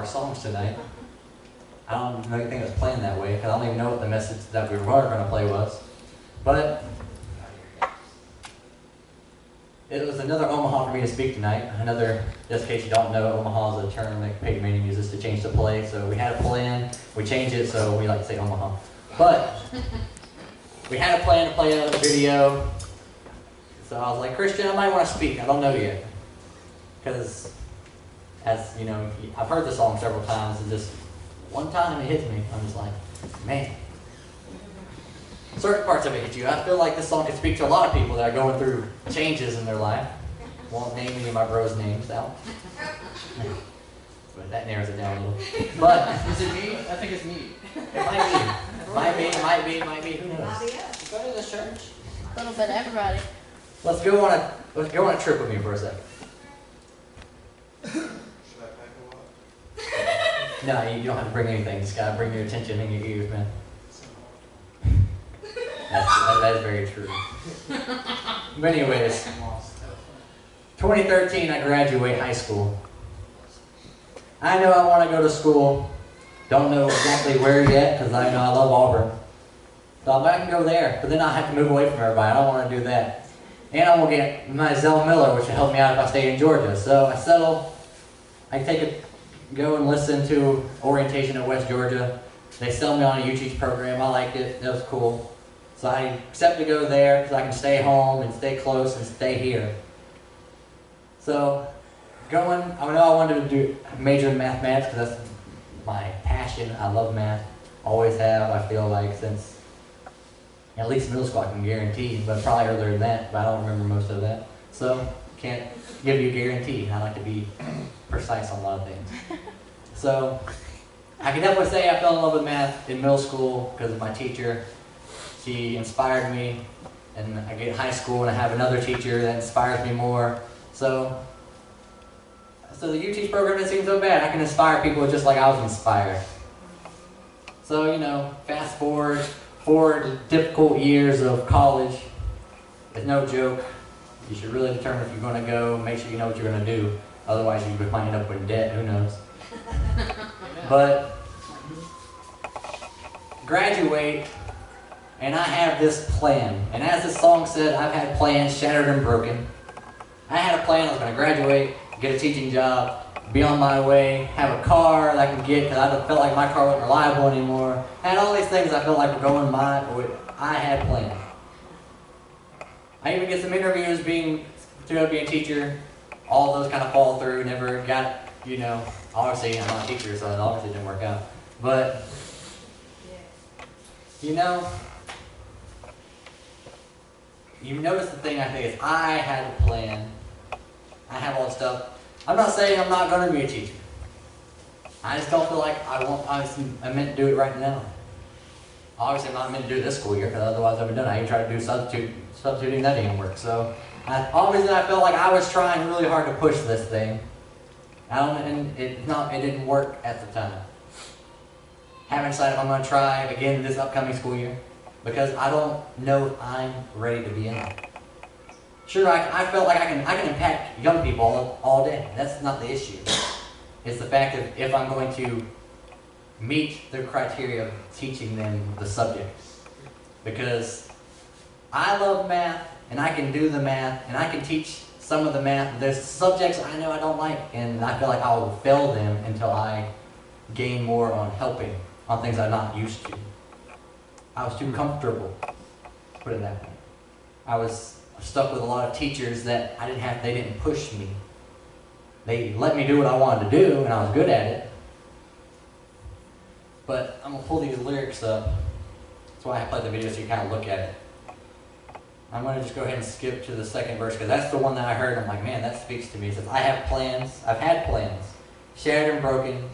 our songs tonight. I don't really think it was planned that way, because I don't even know what the message that we were going to play was. But it was another Omaha for me to speak tonight. Another, just in case you don't know, Omaha is a term that Peyton Manning uses to change the play. So we had a plan, we changed it, so we like to say Omaha. But we had a plan to play a video. So I was like, Christian, I might want to speak. I don't know yet. Because, as you know, I've heard the song several times, and just one time it hits me. I'm just like, man. Certain parts of it hit you. I feel like this song could speak to a lot of people that are going through changes in their life. Won't name any of my bros' names out. But that narrows it down a little. But is it me? I think it's me. It might be. Who knows? Go to the church. A little bit of everybody. Let's go on a trip with me for a second. Should I pack a lot? No, you don't have to bring anything. Just gotta bring your attention in your ears, man. That is very true. But anyways, 2013, I graduate high school. I know I want to go to school. Don't know exactly where yet, because I know I love Auburn. So I can go there, but then I have to move away from everybody. I don't want to do that. And I won't get my Zell Miller, which will help me out if I stay in Georgia. So I settle. Go and listen to orientation at West Georgia. They sell me on a UTeach program. I liked it. That was cool. So I accept to go there because I can stay home and stay close and stay here. So I know I wanted to major in mathematics because that's my passion. I love math. Always have, I feel like, since at least middle school, I can guarantee, but probably earlier than that, but I don't remember most of that. So can't give you a guarantee. I like to be precise on a lot of things. So I can definitely say I fell in love with math in middle school because of my teacher. She inspired me, and I get high school and I have another teacher that inspires me more. So the UTeach program doesn't seem so bad. I can inspire people just like I was inspired. So, fast forward 4 difficult years of college. It's no joke. You should really determine if you're going to go, make sure you know what you're going to do. Otherwise, you might end up with debt. Who knows? But graduate, and I have this plan. And as the song said, I've had plans shattered and broken. I had a plan. I was going to graduate, get a teaching job, be on my way, have a car that I can get because I felt like my car wasn't reliable anymore. I had all these things I felt like were going my way. I had planned. I even get some interviews being a teacher. All those kind of fall through. Never got, obviously I'm not a teacher, so it obviously didn't work out. But, you notice the thing I think is I had a plan. I have all this stuff. I'm not saying I'm not going to be a teacher. I just don't feel like I'm meant to do it right now. Obviously, I'm not meant to do it this school year, because otherwise I would have done it. I even tried to do substituting, that didn't work. So, obviously, I felt like I was trying really hard to push this thing. And it didn't work at the time. Haven't decided if I'm going to try again this upcoming school year, because I don't know if I'm ready to be in it. Sure, I felt like I can impact young people all day. That's not the issue. It's the fact that if I'm going to meet the criteria of teaching them the subjects. Because I love math, and I can do the math, and I can teach some of the math. There's subjects I know I don't like, and I feel like I will fail them until I gain more on helping on things I'm not used to. I was too comfortable, put it that way. I was stuck with a lot of teachers that they didn't push me. They let me do what I wanted to do, and I was good at it. But I'm going to pull these lyrics up. That's why I played the video, so you kind of look at it. I'm going to just go ahead and skip to the second verse, because that's the one that I heard. I'm like, man, that speaks to me. It says, I've had plans, shattered and broken.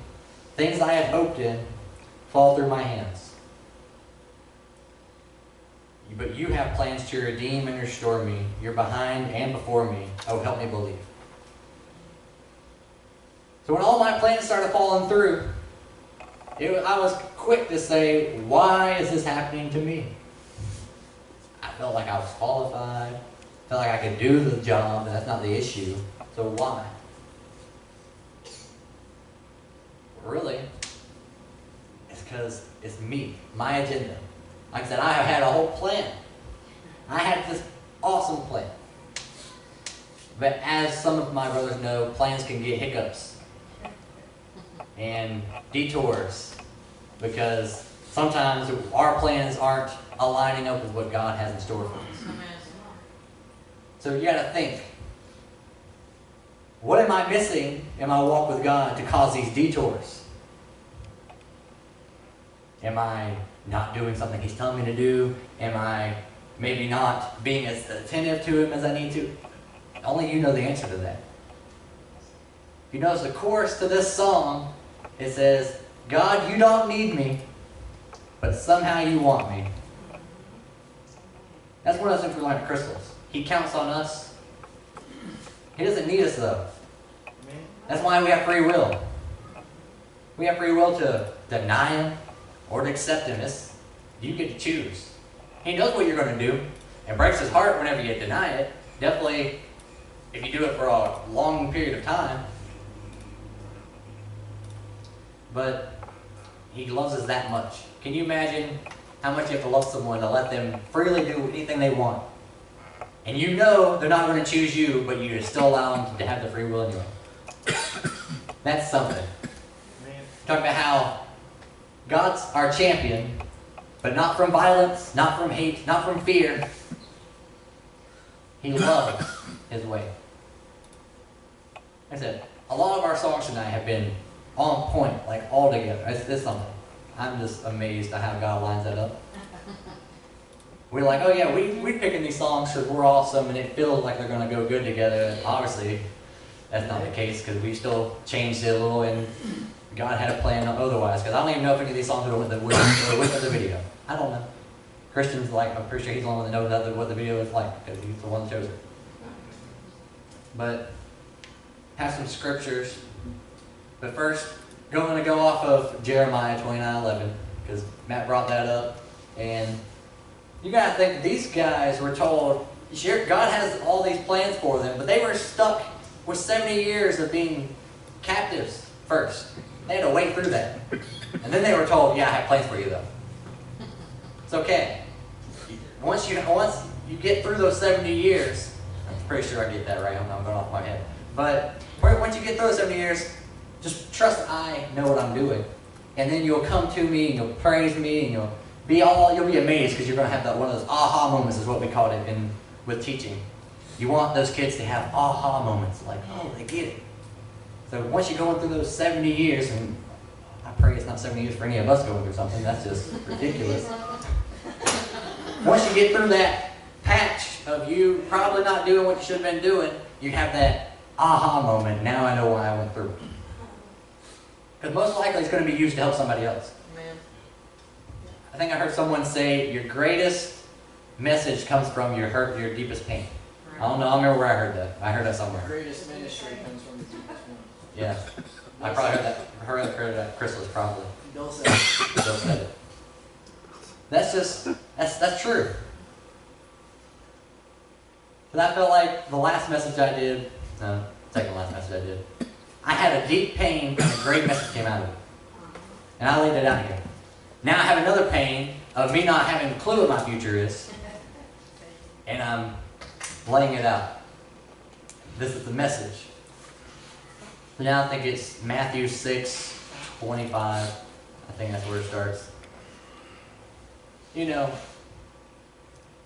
Things I had hoped in fall through my hands. But you have plans to redeem and restore me. You're behind and before me. Oh, help me believe. So when all my plans started falling through, I was quick to say, why is this happening to me? I felt like I was qualified. Felt like I could do the job, and that's not the issue. So why? really, it's because it's me, my agenda. Like I said, I had a whole plan. I had this awesome plan. But as some of my brothers know, plans can get hiccups and detours because sometimes our plans aren't aligning up with what God has in store for us. So you got to think, what am I missing in my walk with God to cause these detours? Am I not doing something He's telling me to do? Am I maybe not being as attentive to Him as I need to? Only you know the answer to that. If you notice the chorus to this song, it says, God, you don't need me, but somehow you want me. That's one of the things we learned at Crystals. He counts on us. He doesn't need us though. That's why we have free will. We have free will to deny Him or to accept Him. You get to choose. He knows what you're going to do. It breaks His heart whenever you deny it. Definitely if you do it for a long period of time. But He loves us that much. Can you imagine how much you have to love someone to let them freely do anything they want? And you know they're not going to choose you, but you still allow them to have the free will in you. That's something. Talk about how God's our champion, but not from violence, not from hate, not from fear. He loves His way. Like I said, a lot of our songs tonight have been on point, like all together. It's something. I'm just amazed at how God lines that up. We're like, oh yeah, we're picking these songs because we're awesome and it feels like they're going to go good together. And obviously, that's not the case because we still changed it a little and God had a plan otherwise. Because I don't even know if any of these songs are with the video. I don't know. Christian's like, I'm pretty sure he's the only one that knows what the video is like because he's the one that chose it. But have some scriptures. But first, going to go off of Jeremiah 29:11 because Matt brought that up. And you got to think these guys were told, sure, God has all these plans for them, but they were stuck with 70 years of being captives first. They had to wait through that. And then they were told, yeah, I have plans for you though. It's okay. Once you get through those 70 years, I'm pretty sure I get that right, I'm going off my head. But once you get through those 70 years, just trust I know what I'm doing. And then you'll come to me and you'll praise me and you'll be amazed because you're going to have one of those aha moments is what we called it with teaching. You want those kids to have aha moments, like, oh, they get it. So once you're going through those 70 years, and I pray it's not 70 years for any of us going through something, that's just ridiculous. Once you get through that patch of you probably not doing what you should have been doing, you have that aha moment, now I know why I went through it. Because most likely it's going to be used to help somebody else. I think I heard someone say, your greatest message comes from your hurt, your deepest pain. I don't know, I don't remember where I heard that. I heard that somewhere. The greatest ministry comes from the deepest one. Yeah. I probably heard that at Chrysalis, probably. Bill said it. Bill said it. That's true. But I felt like the last message I did, second last message I did, I had a deep pain and a great message came out of it. And I laid it out here. Now I have another pain of me not having a clue what my future is. And I'm laying it out. This is the message. So now I think it's Matthew 6:25. I think that's where it starts. You know,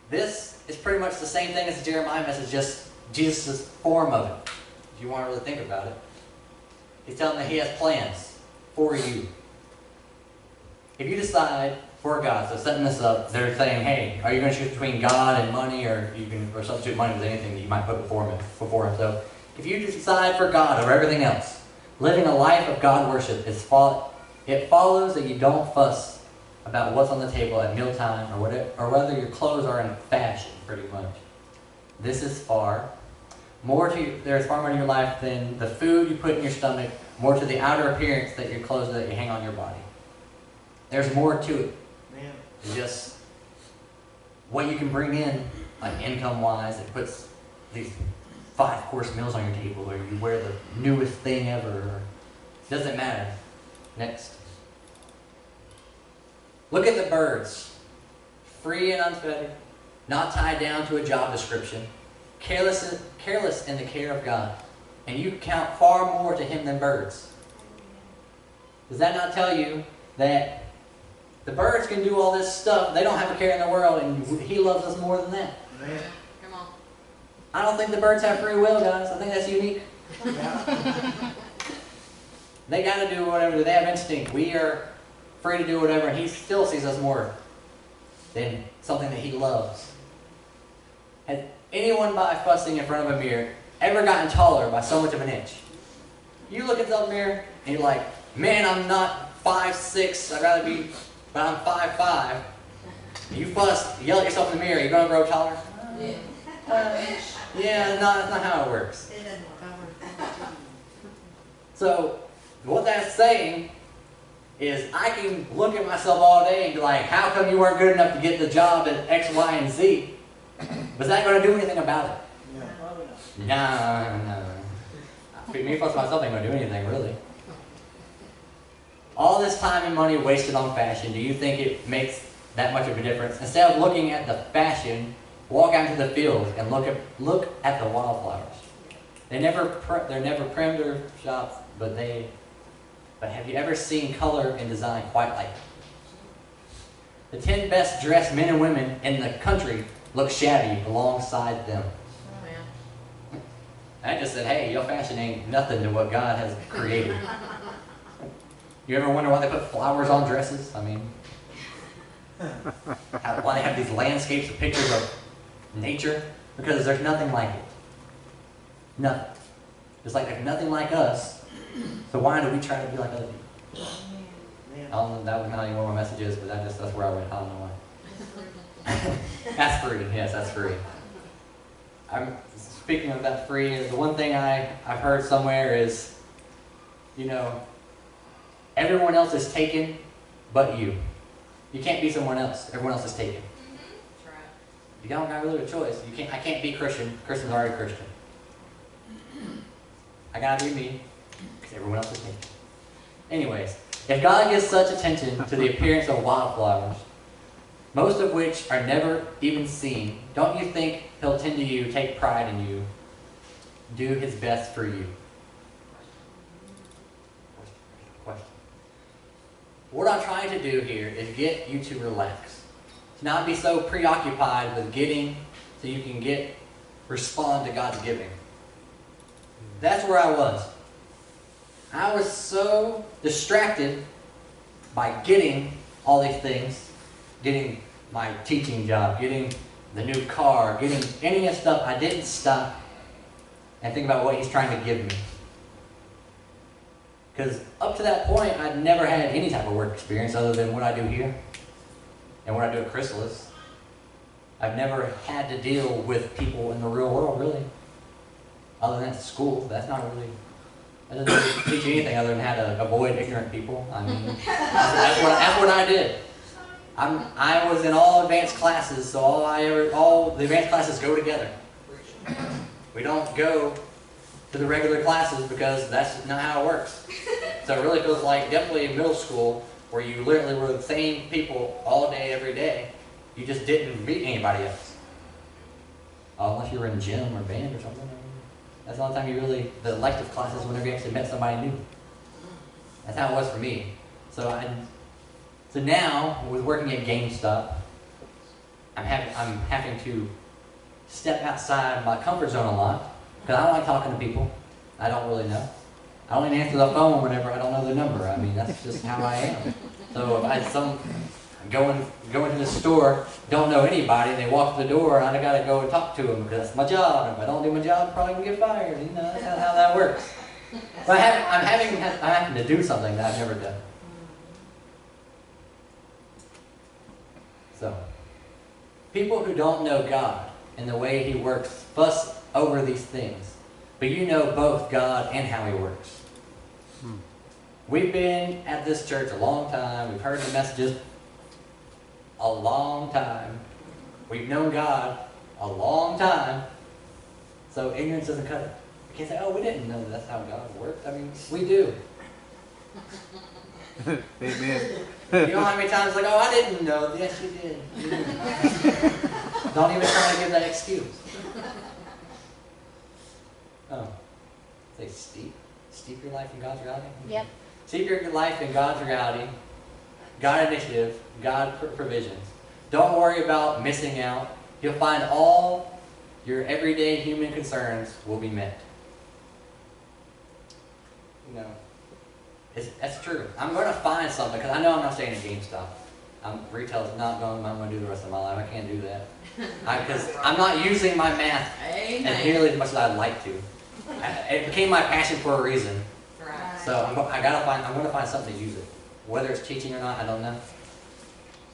this is pretty much the same thing as the Jeremiah message, just Jesus' form of it. If you want to really think about it. He's telling them that He has plans for you. If you decide for God, so setting this up, they're saying, hey, are you going to choose between God and money, or you can substitute money with anything that you might put before him. So if you decide for God over everything else, living a life of God worship, it follows that you don't fuss about what's on the table at mealtime or whether your clothes are in fashion, pretty much. There's far more to your life than the food you put in your stomach, more to the outer appearance that your clothes that you hang on your body. There's more to it. Man. It's just what you can bring in, like income-wise. It puts these 5-course meals on your table, or you wear the newest thing ever. It doesn't matter. Next. Look at the birds. Free and unfettered, not tied down to a job description, careless in the care of God. And you count far more to him than birds. Does that not tell you that the birds can do all this stuff, they don't have a care in the world, and he loves us more than that? Man. Come on. I don't think the birds have free will, guys. I think that's unique. Yeah. They got to do whatever. They have instinct. We are free to do whatever, and he still sees us more than something that he loves. Has anyone by fussing in front of a mirror ever gotten taller by so much of an inch? You look at the mirror and you're like, man, I'm not 5'6", I'd rather be, but I'm 5'5". You fuss, you yell at yourself in the mirror, you're going to grow taller? Yeah. Yeah, that's not how it works. So, what that's saying is I can look at myself all day and be like, how come you weren't good enough to get the job at X, Y, and Z? But is that going to do anything about it? Yeah. Probably not. No. Me plus myself ain't going to do anything, really. All this time and money wasted on fashion, do you think it makes that much of a difference? Instead of looking at the fashion, walk out into the field and look at the wildflowers. They're never primed or shopped, but have you ever seen color and design quite like it? The 10 best dressed men and women in the country look shabby alongside them. Oh, yeah. I just said, hey, your fashion ain't nothing to what God has created. You ever wonder why they put flowers on dresses? I mean, why they have these landscapes of pictures of nature? Because there's nothing like it. Nothing. Just like there's nothing like us, so why do we try to be like other people? Man. I don't know, that was not even what my message is, but that's where I went. I don't know why. That's free. Yes, that's free. I'm speaking of that free. The one thing I've heard somewhere is, everyone else is taken, but you. You can't be someone else. Everyone else is taken. That's right. You don't got really a choice. I can't be Christian. Christian's already Christian. I gotta be me, because everyone else is me. Anyways, if God gives such attention to the appearance of wildflowers, most of which are never even seen, don't you think he'll tend to you, take pride in you, do his best for you? Question. What I'm trying to do here is get you to relax. To not be so preoccupied with getting so you can respond to God's giving. That's where I was. I was so distracted by getting all these things, getting my teaching job, getting the new car, getting any of the stuff, I didn't stop and think about what he's trying to give me. Because up to that point, I'd never had any type of work experience other than what I do here and what I do at Chrysalis. I've never had to deal with people in the real world, really. Other than at school, that doesn't really teach you anything other than how to avoid ignorant people. I mean, that's what I did. I was in all advanced classes, so all the advanced classes go together. We don't go to the regular classes because that's not how it works. So it really feels like definitely in middle school where you literally were the same people all day, every day. You just didn't meet anybody else. Unless you were in gym or band or something. That's the only time the elective classes whenever you actually met somebody new. That's how it was for me. So now, with working at GameStop, I'm having to step outside my comfort zone a lot, because I don't like talking to people I don't really know. I don't even answer the phone whenever I don't know the number. I mean, that's just how I am. So if go into the store, don't know anybody, and they walk to the door, and I gotta go and talk to them because that's my job. And if I don't do my job, I'm probably gonna get fired. That's how that works. But I'm having to do something that I've never done. So, people who don't know God and the way He works fuss over these things, but you know both God and how He works. We've been at this church a long time. We've heard the messages a long time. We've known God a long time. So ignorance doesn't cut it. You can't say, oh, we didn't know that's how God works. I mean, we do. Amen. You know how many times like, oh, I didn't know. Yes, you did. You did. Don't even try to give that excuse. Oh, say steep your life in God's reality. Yep. Steep your life in God's reality, God initiative, God provisions. Don't worry about missing out. You'll find all your everyday human concerns will be met. You know, that's true. I'm going to find something because I know I'm not staying at GameStop. Retail is not going. I'm going to do the rest of my life. I can't do that because I'm not using my math as nearly as much as I'd like to. It became my passion for a reason. Right. So I'm going to find something to use it. Whether it's teaching or not, I don't know.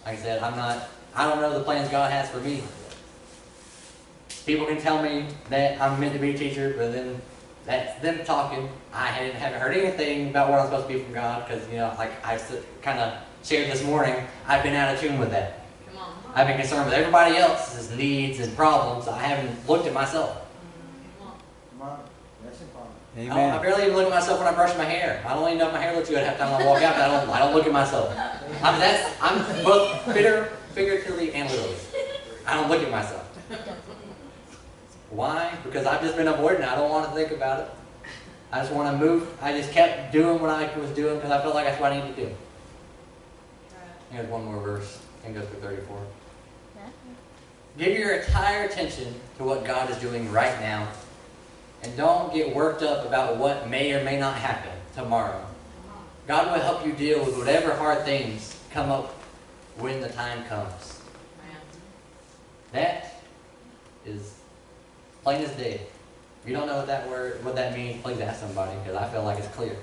Like I said, I don't know the plans God has for me. People can tell me that I'm meant to be a teacher, but then that's them talking. I haven't heard anything about what I'm supposed to be from God because, you know, like I kind of shared this morning, I've been out of tune with that. Come on. I've been concerned with everybody else's needs and problems. I haven't looked at myself. Come on. Come on. That's important. Amen. I barely even look at myself when I brush my hair. I don't even know if my hair looks good half the time I walk out, but I don't look at myself. I'm both figuratively and literally. I don't look at myself. Why? Because I've just been avoiding it. I don't want to think about it. I just want to move. I just kept doing what I was doing because I felt like that's what I needed to do. Here's one more verse and go through 34. Give your entire attention to what God is doing right now. And don't get worked up about what may or may not happen tomorrow. God will help you deal with whatever hard things come up when the time comes. That is plain as day. If you don't know what that means, please ask somebody because I feel like it's clear.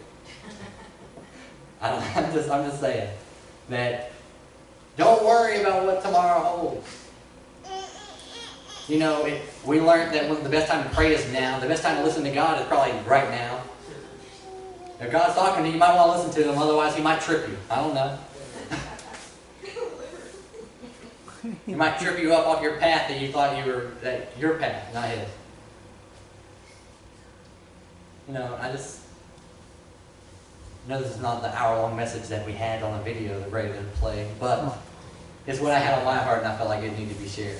I'm just saying that don't worry about what tomorrow holds. You know, we learned that the best time to pray is now. The best time to listen to God is probably right now. If God's talking to you, you might want to listen to Him. Otherwise, He might trip you. I don't know. He might trip you up off your path that you thought that your path, not His. You know, I know this is not the hour-long message that we had on the video that ready to play, but it's what I had on my heart, and I felt like it needed to be shared.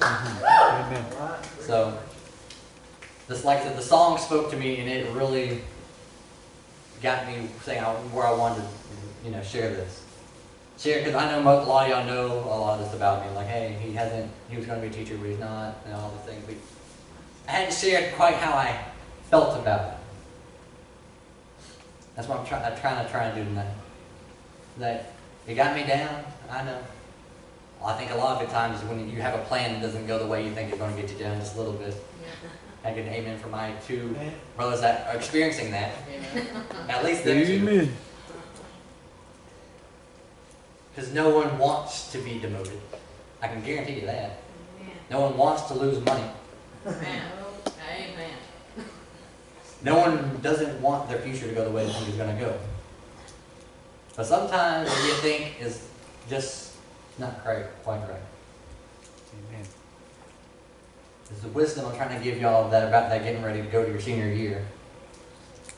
Amen. So, just like I said, the song spoke to me, and it really got me saying where I wanted to, share this. Share, because I know a lot of y'all know a lot of this about me. Like, hey, he was going to be a teacher, but he's not, and all the things. But I hadn't shared quite how I felt about it. That's what I'm trying to do tonight. That it got me down, I know. I think a lot of the times when you have a plan that doesn't go the way you think it's going to get you down just a little bit. I get an amen for my two brothers that are experiencing that. At least them two. Amen. Because no one wants to be demoted. I can guarantee you that. No one wants to lose money. Amen. No one doesn't want their future to go the way they think it's going to go. But sometimes what you think is just not quite right. Amen. This is the wisdom I'm trying to give y'all about that getting ready to go to your senior year.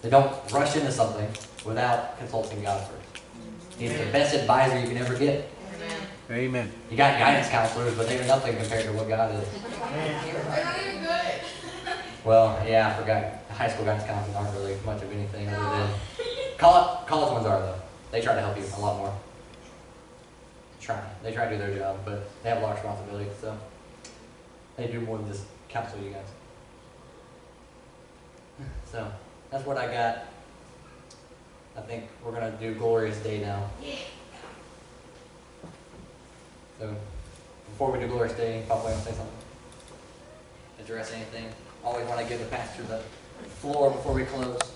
That don't rush into something without consulting God first. He's the best advisor you can ever get. Amen. You got guidance counselors, but they're nothing compared to what God is. Well, yeah, I forgot. High school guidance counselors aren't really much of anything other than college ones are though. They try to help you a lot more. They try to do their job, but they have a lot of responsibility, so they do more than just counsel you guys. So that's what I got. I think we're gonna do Glorious Day now. So before we do Glorious Day, Papa, want to say something? Address anything? Always want to give the pastor the floor before we close.